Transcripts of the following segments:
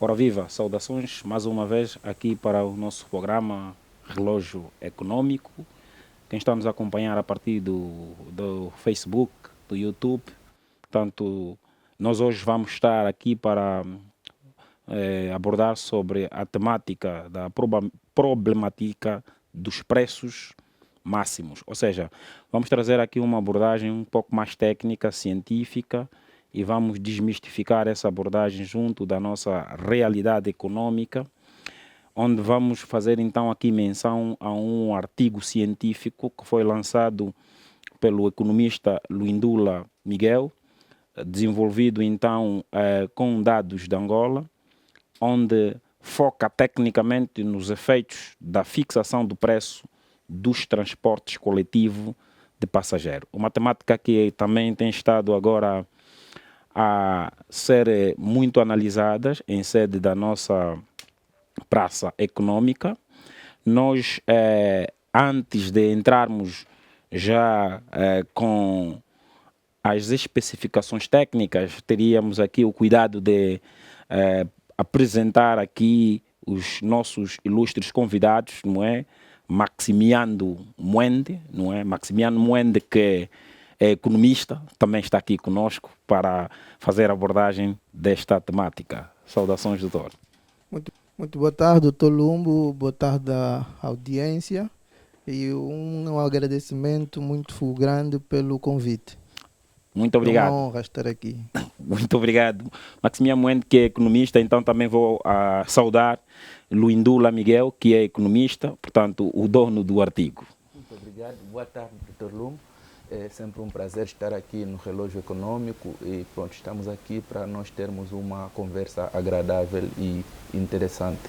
Ora viva, saudações mais uma vez aqui para o nosso programa Relógio Econômico. Quem está nos a acompanhar a partir do Facebook, do YouTube. Portanto, nós hoje vamos estar aqui para abordar sobre a temática da problemática dos preços máximos. Ou seja, vamos trazer aqui uma abordagem um pouco mais técnica, científica, e vamos desmistificar essa abordagem junto da nossa realidade econômica, onde vamos fazer então aqui menção a um artigo científico que foi lançado pelo economista Luindula Miguel, desenvolvido então com dados de Angola, onde foca tecnicamente nos efeitos da fixação do preço dos transportes coletivos de passageiro. Uma temática que também tem estado agora a ser muito analisadas em sede da nossa praça econômica. Nós, antes de entrarmos já com as especificações técnicas, teríamos aqui o cuidado de apresentar aqui os nossos ilustres convidados, não é? Maximiano Muende, não é? Maximiano Muende, que é economista, também está aqui conosco para fazer a abordagem desta temática. Saudações, doutor. Muito boa tarde, doutor Lumbo, boa tarde à audiência e um agradecimento muito grande pelo convite. Muito obrigado. É uma honra estar aqui. Muito obrigado. Maximiano Muende, que é economista, então também vou saudar Luindula Miguel, que é economista, portanto, o dono do artigo. Muito obrigado. Boa tarde, doutor Lumbo. É sempre um prazer estar aqui no Relógio Econômico e pronto, estamos aqui para nós termos uma conversa agradável e interessante.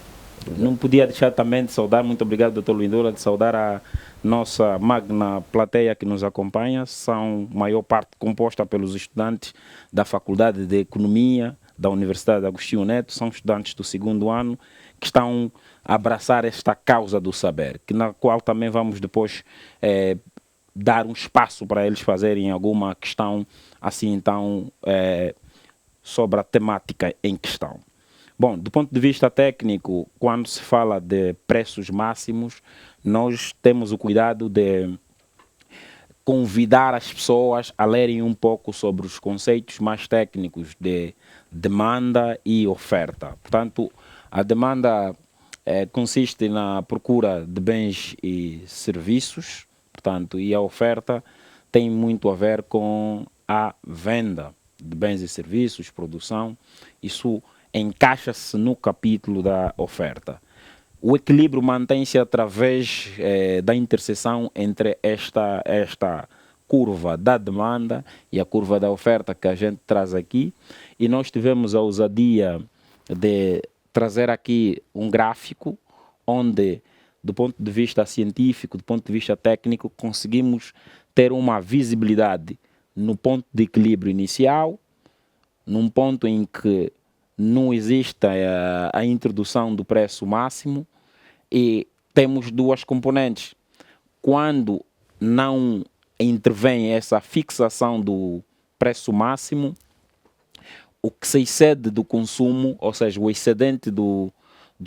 Obrigado. Não podia deixar também de saudar, muito obrigado, doutor Luindula, de saudar a nossa magna plateia que nos acompanha. São, maior parte, composta pelos estudantes da Faculdade de Economia da Universidade Agostinho Neto. São estudantes do segundo ano que estão a abraçar esta causa do saber, na qual também vamos depois dar um espaço para eles fazerem alguma questão assim então sobre a temática em questão. Bom, do ponto de vista técnico, quando se fala de preços máximos, nós temos o cuidado de convidar as pessoas a lerem um pouco sobre os conceitos mais técnicos de demanda e oferta. Portanto, a demanda consiste na procura de bens e serviços, portanto, e a oferta tem muito a ver com a venda de bens e serviços, produção. Isso encaixa-se no capítulo da oferta. O equilíbrio mantém-se através da interseção entre esta curva da demanda e a curva da oferta que a gente traz aqui. E nós tivemos a ousadia de trazer aqui um gráfico onde, do ponto de vista científico, do ponto de vista técnico, conseguimos ter uma visibilidade no ponto de equilíbrio inicial, num ponto em que não existe a introdução do preço máximo, e temos duas componentes. Quando não intervém essa fixação do preço máximo, o que se excede do consumo, ou seja, o excedente do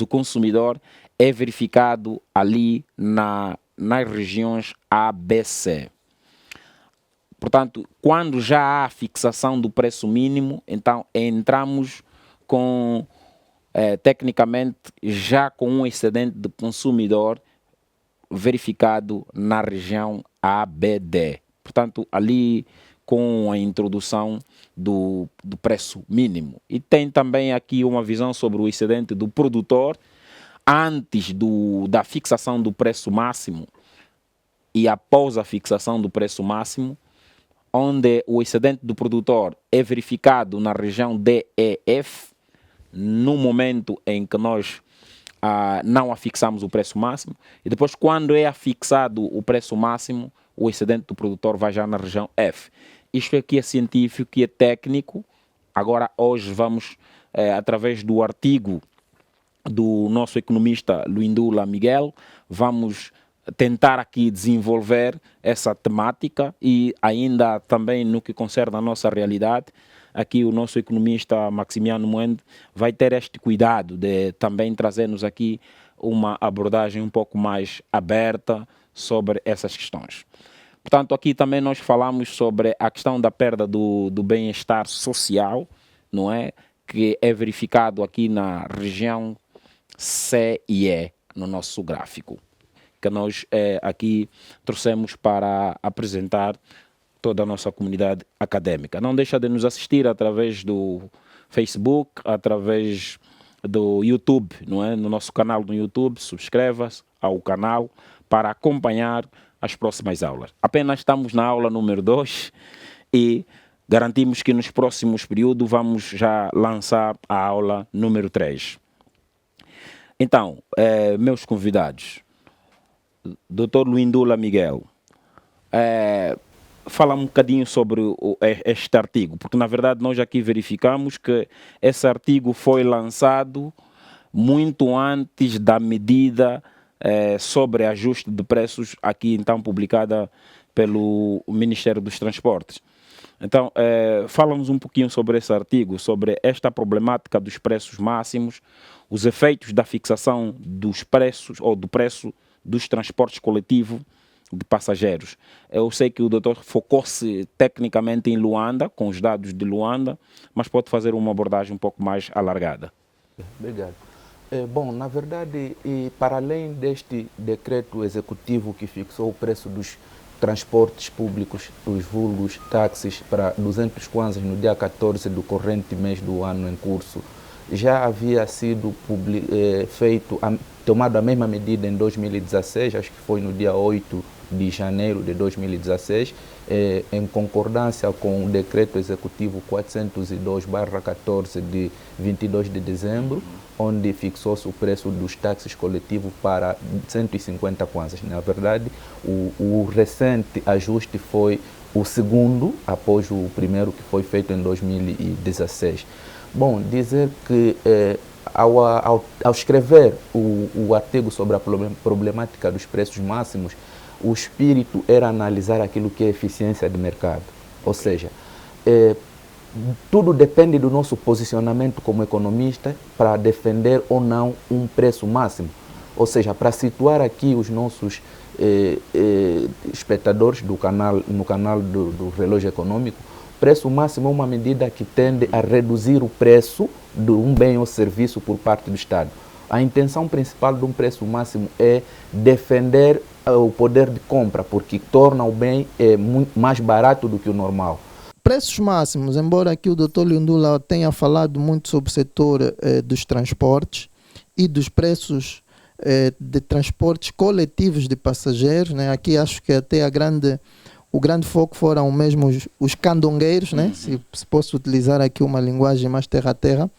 consumidor, é verificado ali nas regiões A, B, C. Portanto, quando já há fixação do preço mínimo, então entramos com, tecnicamente, já com um excedente de consumidor verificado na região A, B, D. Portanto, ali com a introdução do preço mínimo. E tem também aqui uma visão sobre o excedente do produtor antes da fixação do preço máximo e após a fixação do preço máximo, onde o excedente do produtor é verificado na região D, E, F, no momento em que nós não afixamos o preço máximo, e depois, quando é afixado o preço máximo, o excedente do produtor vai já na região F. Isto aqui é científico e é técnico. Agora, hoje, vamos, através do artigo do nosso economista Luindula Miguel, vamos tentar aqui desenvolver essa temática e ainda também no que concerne a nossa realidade, aqui o nosso economista Maximiano Moende vai ter este cuidado de também trazer-nos aqui uma abordagem um pouco mais aberta sobre essas questões. Portanto, aqui também nós falamos sobre a questão da perda do bem-estar social, não é? Que é verificado aqui na região C e E, no nosso gráfico, que nós aqui trouxemos para apresentar toda a nossa comunidade académica. Não deixa de nos assistir através do Facebook, através do YouTube, não é? No nosso canal no YouTube, subscreva-se ao canal para acompanhar as próximas aulas. Apenas estamos na aula número 2 e garantimos que nos próximos períodos vamos já lançar a aula número 3. Então, meus convidados, Dr. Luindula Miguel, fala um bocadinho sobre este artigo, porque na verdade nós aqui verificamos que esse artigo foi lançado muito antes da medida sobre ajuste de preços aqui então publicada pelo Ministério dos Transportes. Então, fala-nos um pouquinho sobre esse artigo, sobre esta problemática dos preços máximos, os efeitos da fixação dos preços ou do preço dos transportes coletivos de passageiros. Eu sei que o doutor focou-se tecnicamente em Luanda, com os dados de Luanda, mas pode fazer uma abordagem um pouco mais alargada. Obrigado. Bom, na verdade, para além deste decreto executivo que fixou o preço dos transportes públicos, os vulgos táxis, para 200 kwanzas no dia 14 do corrente mês do ano em curso, já havia sido tomado a mesma medida em 2016, acho que foi no dia 8 de janeiro de 2016, em concordância com o decreto executivo 402/14 de 22 de dezembro, onde fixou-se o preço dos táxis coletivos para 150 kwanzas. Na verdade, o recente ajuste foi o segundo, após o primeiro que foi feito em 2016. Bom, dizer que ao escrever o artigo sobre a problemática dos preços máximos, o espírito era analisar aquilo que é eficiência de mercado. Ou seja, tudo depende do nosso posicionamento como economista para defender ou não um preço máximo. Ou seja, para situar aqui os nossos espectadores no canal do Relógio Econômico, preço máximo é uma medida que tende a reduzir o preço de um bem ou serviço por parte do Estado. A intenção principal de um preço máximo é defender o poder de compra, porque torna o bem muito mais barato do que o normal. Preços máximos, embora aqui o Dr. Luindula tenha falado muito sobre o setor dos transportes e dos preços de transportes coletivos de passageiros, né? Aqui acho que até o grande foco foram mesmo os candongueiros, né? Se posso utilizar aqui uma linguagem mais terra a terra.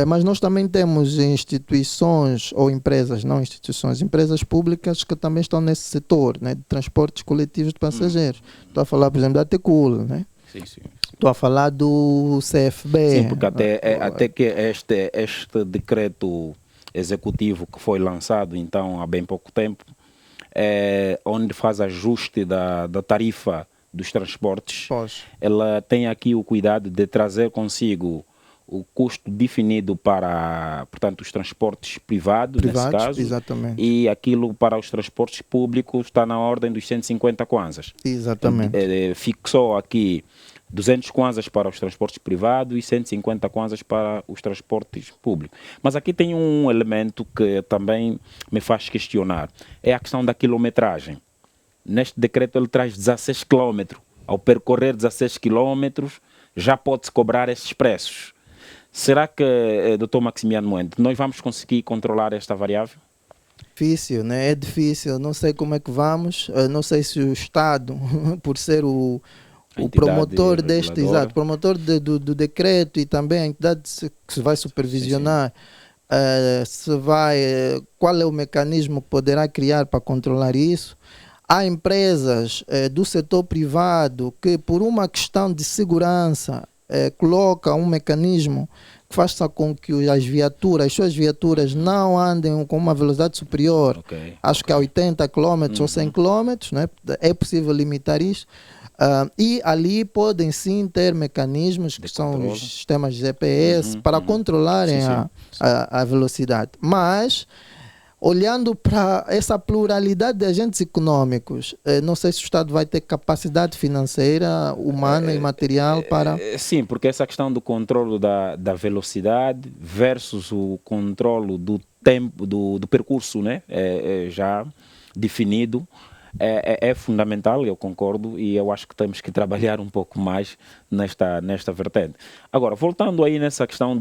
Mas nós também temos instituições ou empresas, não instituições, empresas públicas que também estão nesse setor, né, de transportes coletivos de passageiros. Estou a falar, por exemplo, da Tecul, né? Sim, sim. Estou a falar do CFB. Sim, porque até que este decreto executivo que foi lançado então há bem pouco tempo, onde faz ajuste da tarifa dos transportes, ela tem aqui o cuidado de trazer consigo o custo definido para, portanto, os transportes privados, nesse caso, exatamente. E aquilo para os transportes públicos está na ordem dos 150 kwanzas. Exatamente. Fixou aqui 200 kwanzas para os transportes privados e 150 kwanzas para os transportes públicos. Mas aqui tem um elemento que também me faz questionar, é a questão da quilometragem. Neste decreto ele traz 16 km. Ao percorrer 16 km já pode-se cobrar esses preços. Será que, Dr. Maximiano Moende, nós vamos conseguir controlar esta variável? Difícil, né? É difícil. Não sei como é que vamos. Não sei se o Estado, por ser o promotor deste, exato, promotor do decreto e também a entidade que se vai supervisionar, qual é o mecanismo que poderá criar para controlar isso. Há empresas do setor privado que, por uma questão de segurança, coloca um mecanismo que faça com que as suas viaturas não andem com uma velocidade superior, acho que a 80 km ou 100 km, né? É possível limitar isso. E ali podem sim ter mecanismos que são controle. os sistemas GPS para controlarem Sim, sim. a velocidade. Mas, olhando para essa pluralidade de agentes econômicos, não sei se o Estado vai ter capacidade financeira, humana e material para... Sim, porque essa questão do controlo da velocidade versus o controlo do tempo, do percurso, né? Já definido, é fundamental, eu concordo, e eu acho que temos que trabalhar um pouco mais nesta vertente. Agora, voltando aí nessa questão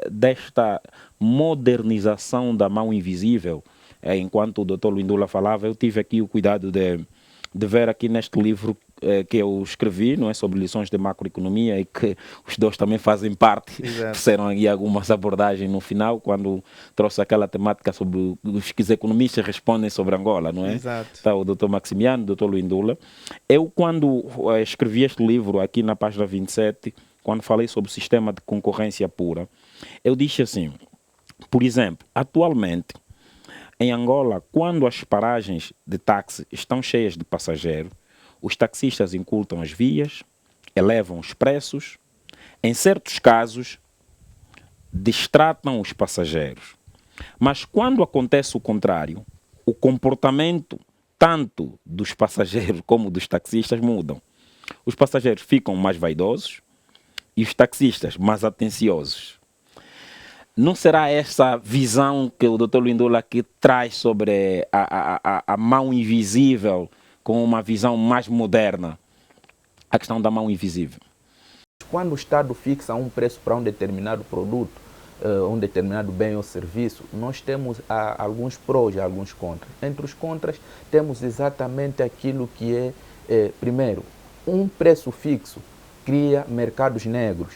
desta modernização da mão invisível, enquanto o Dr. Lindula falava, eu tive aqui o cuidado de ver aqui neste livro que eu escrevi, não é, sobre lições de macroeconomia, e que os dois também fazem parte, fizeram aí algumas abordagens no final, quando trouxe aquela temática sobre os que os economistas respondem sobre Angola, não é? Exato. Tá, o Dr. Maximiano, o Dr. Lindula. Eu, quando escrevi este livro, aqui na página 27, quando falei sobre o sistema de concorrência pura, eu disse assim, por exemplo, atualmente, em Angola, quando as paragens de táxi estão cheias de passageiros, os taxistas encurtam as vias, elevam os preços, em certos casos, distratam os passageiros. Mas quando acontece o contrário, o comportamento tanto dos passageiros como dos taxistas mudam. Os passageiros ficam mais vaidosos e os taxistas mais atenciosos. Não será essa visão que o Dr. Lindula aqui traz sobre a mão invisível com uma visão mais moderna? A questão da mão invisível. Quando o Estado fixa um preço para um determinado produto, um determinado bem ou serviço, nós temos alguns prós e alguns contras. Entre os contras, temos exatamente aquilo que primeiro, um preço fixo cria mercados negros.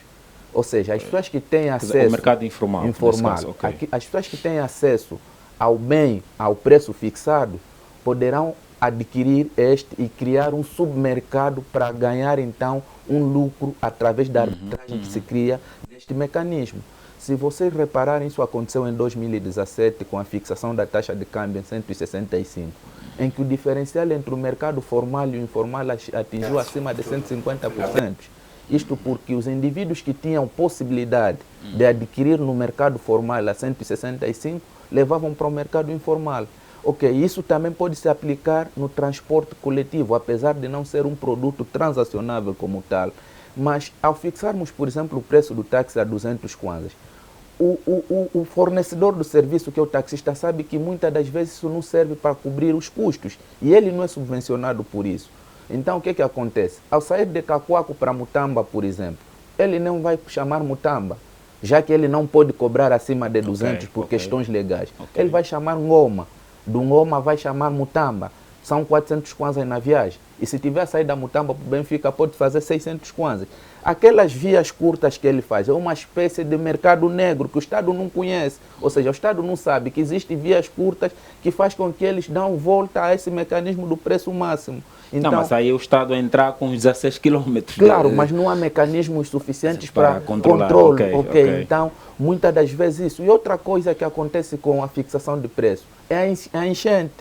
Ou seja, as pessoas que têm acesso... O mercado informal. Caso, okay. As pessoas que têm acesso ao bem, ao preço fixado, poderão adquirir este e criar um submercado para ganhar, então, um lucro através da arbitragem que se cria neste mecanismo. Se vocês repararem, isso aconteceu em 2017 com a fixação da taxa de câmbio em 165, em que o diferencial entre o mercado formal e o informal atingiu acima de 150%. Isto porque os indivíduos que tinham possibilidade de adquirir no mercado formal a 165 levavam para o mercado informal. Ok, isso também pode se aplicar no transporte coletivo, apesar de não ser um produto transacionável como tal. Mas ao fixarmos, por exemplo, o preço do táxi a 200 kwanzas, o fornecedor do serviço, que é o taxista, sabe que muitas das vezes isso não serve para cobrir os custos e ele não é subvencionado por isso. Então, o que acontece? Ao sair de Cacoaco para Mutamba, por exemplo, ele não vai chamar Mutamba, já que ele não pode cobrar acima de 200 por questões legais. Ele vai chamar Ngoma. Do Ngoma vai chamar Mutamba. São 400 kwanzas na viagem. E se tiver saído da Mutamba para o Benfica, pode fazer 600 kwanzas. Aquelas vias curtas que ele faz é uma espécie de mercado negro que o Estado não conhece. Ou seja, o Estado não sabe que existem vias curtas que faz com que eles dão volta a esse mecanismo do preço máximo. Então, não, mas aí o Estado entrar com 16 quilômetros. Claro, mas não há mecanismos suficientes para controle. Então, muitas das vezes isso. E outra coisa que acontece com a fixação de preço é a enchente.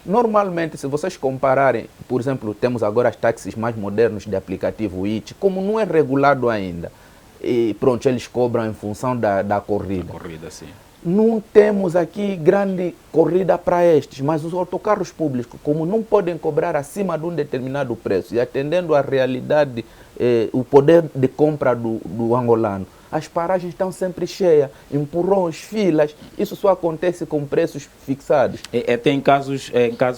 Normalmente, se vocês compararem, por exemplo, temos agora as táxis mais modernos de aplicativo IT, como não é regulado ainda, e pronto, eles cobram em função da corrida. Sim. Não temos aqui grande corrida para estes, mas os autocarros públicos, como não podem cobrar acima de um determinado preço, e atendendo à realidade, o poder de compra do angolano, as paragens estão sempre cheias, empurrões, filas, isso só acontece com preços fixados. Tem casos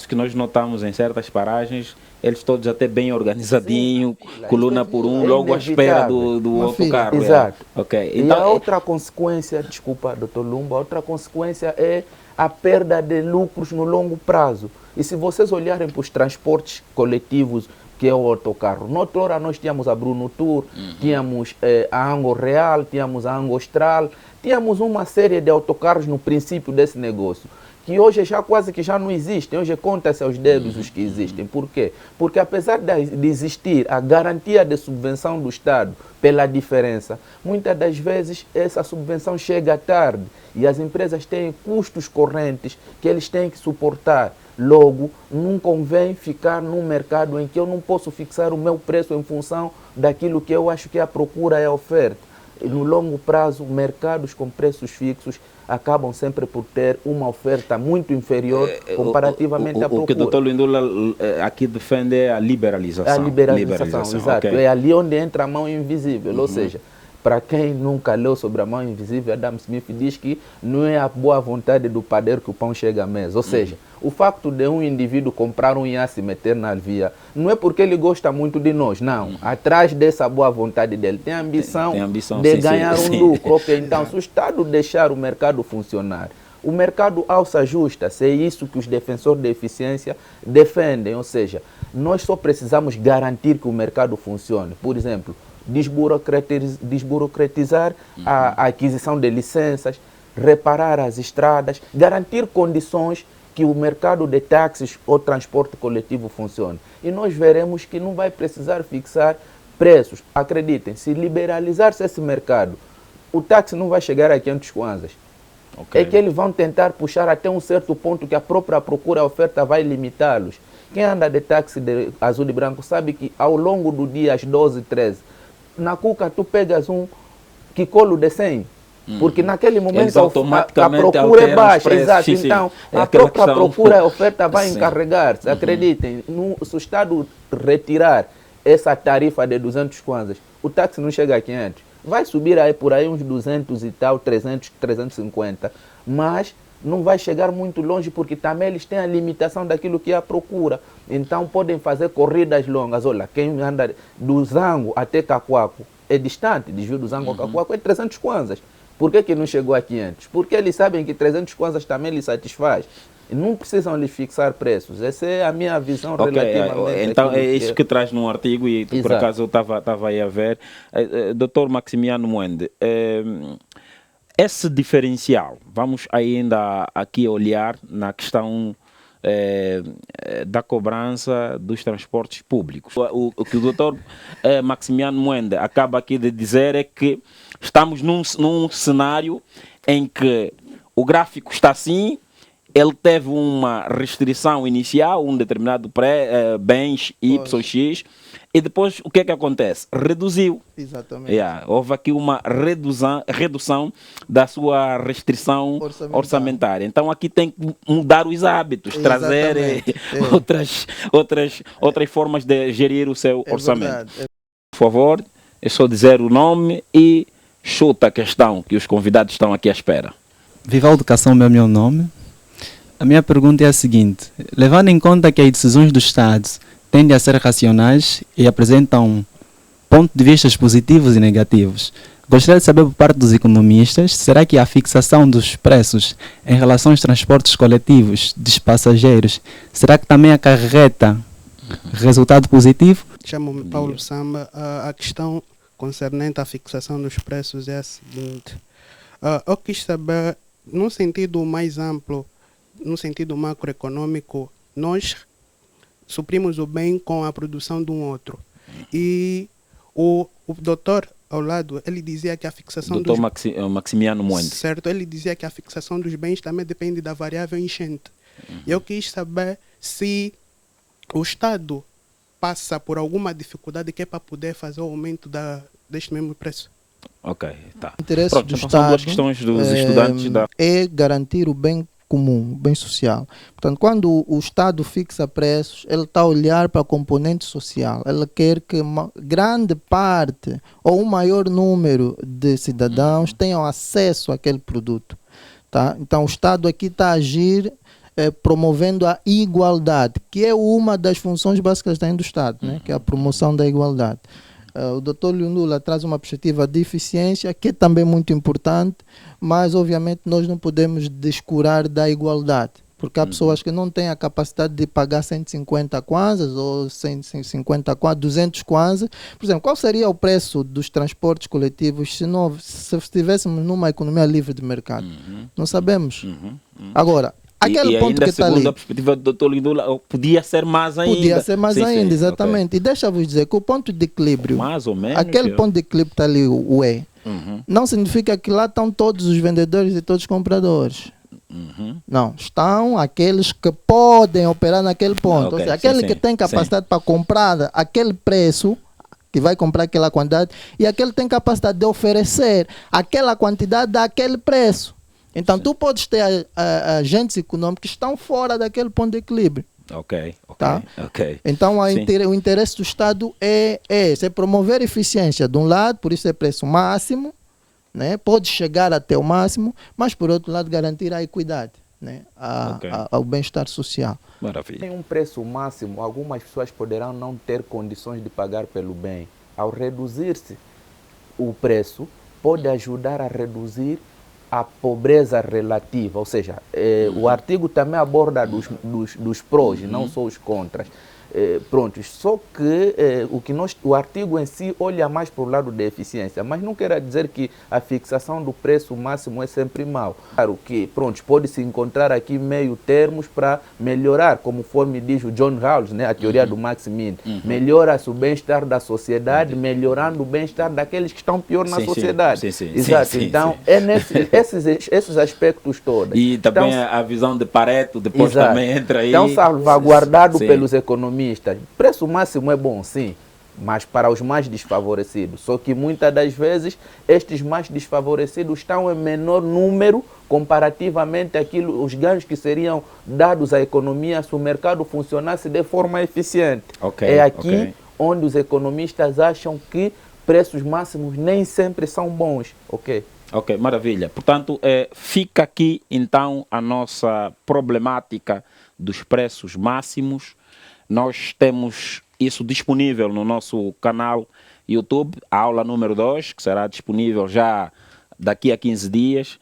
que nós notamos em certas paragens, eles todos até bem organizadinhos, coluna por um, logo à espera do autocarro. Exato. Okay. Então, e a outra consequência, desculpa, Dr. Lumba, a outra consequência é a perda de lucros no longo prazo. E se vocês olharem para os transportes coletivos, que é o autocarro. Noutra hora nós tínhamos a Bruno Tour, tínhamos a Ango Real, tínhamos a Ango Austral, tínhamos uma série de autocarros no princípio desse negócio, que hoje já quase que já não existem, hoje conta-se aos dedos os que existem. Por quê? Porque apesar de existir a garantia de subvenção do Estado pela diferença, muitas das vezes essa subvenção chega tarde e as empresas têm custos correntes que eles têm que suportar. Logo, não convém ficar num mercado em que eu não posso fixar o meu preço em função daquilo que eu acho que a procura é a oferta. E no longo prazo, mercados com preços fixos acabam sempre por ter uma oferta muito inferior comparativamente à procura. O que o doutor Lindula aqui defende é a liberalização. A liberalização, exato. Okay. É ali onde entra a mão invisível, ou seja, para quem nunca leu sobre a mão invisível, Adam Smith diz que não é a boa vontade do padeiro que o pão chega à mesa. Ou seja, o facto de um indivíduo comprar um iaço e meter na via, não é porque ele gosta muito de nós, não. Atrás dessa boa vontade dele tem a ambição, de ganhar um lucro. Okay, então, se o Estado deixar o mercado funcionar, o mercado ao se ajusta, é isso que os defensores da eficiência defendem. Ou seja, nós só precisamos garantir que o mercado funcione. Por exemplo, desburocratizar a aquisição de licenças, reparar as estradas, garantir condições que o mercado de táxis ou transporte coletivo funcione. E nós veremos que não vai precisar fixar preços. Acreditem, se liberalizar-se esse mercado, o táxi não vai chegar a 500 kwanzas. Okay. É que eles vão tentar puxar até um certo ponto que a própria procura e oferta vai limitá-los. Quem anda de táxi de azul e branco sabe que ao longo do dia, às 12, 13, na Cuca tu pegas um quicolo de 100, porque naquele momento a procura é baixa, exato. Sim, então a própria procura e oferta vai encarregar-se. Acreditem, se o Estado retirar essa tarifa de 200 kwanzas, o táxi não chega a 500. Vai subir aí por aí uns 200 e tal, 300, 350, mas não vai chegar muito longe porque também eles têm a limitação daquilo que é a procura. Então podem fazer corridas longas. Olha, quem anda do Zango até Cacoaco é distante, desvio do Zango a Cacoaco é 300 kwanzas. Por que não chegou a 500? Porque eles sabem que 300 kwanzas também lhes satisfaz. E não precisam lhes fixar preços. Essa é a minha visão relativamente. Então é isso que traz num artigo e por acaso eu estava aí a ver. Dr. Maximiano Mwende, esse diferencial, vamos ainda aqui olhar na questão da cobrança dos transportes públicos. O que o doutor Maximiano Mwende acaba aqui de dizer é que estamos num cenário em que o gráfico está assim, ele teve uma restrição inicial, um determinado bens YX, e depois o que é que acontece? Reduziu. Exatamente. Houve aqui uma redução da sua restrição orçamentária. Então aqui tem que mudar os hábitos, trazer outras formas de gerir o seu orçamento. Por favor, é só dizer o nome e chuta a questão que os convidados estão aqui à espera. Viva a Educação, meu nome. A minha pergunta é a seguinte: levando em conta que as decisões do Estado tendem a ser racionais e apresentam pontos de vista positivos e negativos, gostaria de saber por parte dos economistas, será que a fixação dos preços em relação aos transportes coletivos dos passageiros, será que também acarreta resultado positivo? Chamo-me Paulo Samba. A questão concernente à fixação dos preços é a seguinte: eu quis saber, num sentido mais amplo, no sentido macroeconômico, nós suprimos o bem com a produção de um outro. E o doutor ao lado, ele dizia que a fixação dos... Maximiano Mwende. Certo, ele dizia que a fixação dos bens também depende da variável enchente. Eu quis saber se o Estado passa por alguma dificuldade que é para poder fazer o aumento deste mesmo preço. Ok, tá. O interesse do Estado são duas questões dos estudantes é garantir o bem comum, bem social. Portanto, quando o Estado fixa preços, ele está a olhar para a componente social. Ele quer que uma grande parte ou um maior número de cidadãos tenham acesso àquele produto. Tá? Então, o Estado aqui está a agir promovendo a igualdade, que é uma das funções básicas do Estado, né? Que é a promoção da igualdade. O Dr. Lindula traz uma perspectiva de eficiência, que é também muito importante, mas obviamente nós não podemos descurar da igualdade, porque há pessoas que não têm a capacidade de pagar 150 kwanzas ou 150 kwanzas, 200 kwanzas. Por exemplo, qual seria o preço dos transportes coletivos se estivéssemos numa economia livre de mercado? Não sabemos. Agora, aquele ponto que está ali, segundo a perspectiva do Dr. Lindula, podia ser mais ainda. Podia ser mais ainda, exatamente. Okay. E deixa-vos dizer que o ponto de equilíbrio, mais ou menos, aquele ponto de equilíbrio está ali, não significa que lá estão todos os vendedores e todos os compradores. Não, estão aqueles que podem operar naquele ponto. Ou seja, aquele que tem capacidade para comprar aquele preço, que vai comprar aquela quantidade, e aquele que tem capacidade de oferecer aquela quantidade daquele preço. Então, tu podes ter agentes econômicos que estão fora daquele ponto de equilíbrio. Ok. Tá? Ok. Então, o interesse do Estado é promover eficiência de um lado, por isso é preço máximo, né? Pode chegar até o máximo, mas por outro lado garantir a equidade, né? Ao bem-estar social. Maravilha. Tem um preço máximo, algumas pessoas poderão não ter condições de pagar pelo bem. Ao reduzir-se o preço, pode ajudar a reduzir a pobreza relativa, ou seja, o artigo também aborda dos prós, não só os contras. Pronto, só que o artigo em si olha mais para o lado da eficiência, mas não quer dizer que a fixação do preço máximo é sempre mau. Claro que, pronto, pode-se encontrar aqui meio termos para melhorar, conforme diz o John Rawls, né, a teoria do Maximin. Melhora-se o bem-estar da sociedade, melhorando o bem-estar daqueles que estão pior na sociedade. Exato, então é esses aspectos todos. E também a visão de Pareto, depois também entra aí. Então, salvaguardado pelos economistas. Preço máximo é bom, sim, mas para os mais desfavorecidos. Só que muitas das vezes estes mais desfavorecidos estão em menor número comparativamente àquilo, os ganhos que seriam dados à economia se o mercado funcionasse de forma eficiente. É aqui onde os economistas acham que preços máximos nem sempre são bons. Ok, maravilha. Portanto, fica aqui então a nossa problemática dos preços máximos. Nós temos isso disponível no nosso canal YouTube, a aula número 2, que será disponível já daqui a 15 dias.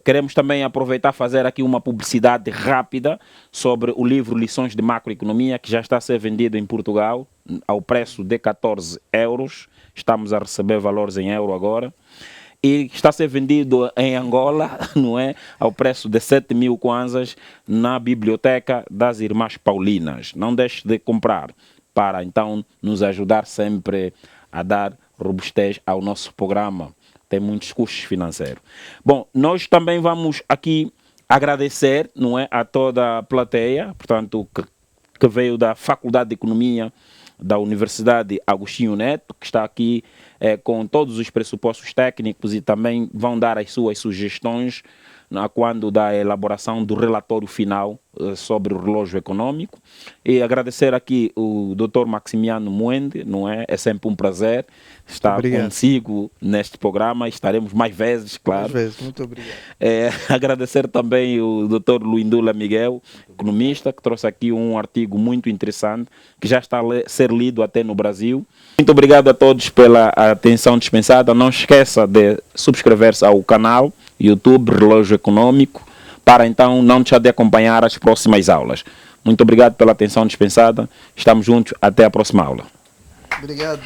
Queremos também aproveitar e fazer aqui uma publicidade rápida sobre o livro Lições de Macroeconomia, que já está a ser vendido em Portugal ao preço de 14 euros. Estamos a receber valores em euro agora. E está a ser vendido em Angola, não é? Ao preço de 7.000 kwanzas na biblioteca das Irmãs Paulinas. Não deixe de comprar para então nos ajudar sempre a dar robustez ao nosso programa. Tem muitos custos financeiros. Bom, nós também vamos aqui agradecer, não é, a toda a plateia, portanto, que veio da Faculdade de Economia da Universidade Agostinho Neto, que está aqui com todos os pressupostos técnicos e também vão dar as suas sugestões quando da elaboração do relatório final sobre o relógio econômico. E agradecer aqui o Dr. Maximiano Muende, não é? É sempre um prazer estar consigo neste programa. Estaremos mais vezes, claro. Mais vezes, muito obrigado. Agradecer também o Dr. Luindula Miguel, economista, que trouxe aqui um artigo muito interessante, que já está a ser lido até no Brasil. Muito obrigado a todos pela atenção dispensada. Não esqueça de subscrever-se ao canal YouTube Relógio Econômico, para então não deixar de acompanhar as próximas aulas. Muito obrigado pela atenção dispensada. Estamos juntos. Até a próxima aula. Obrigado.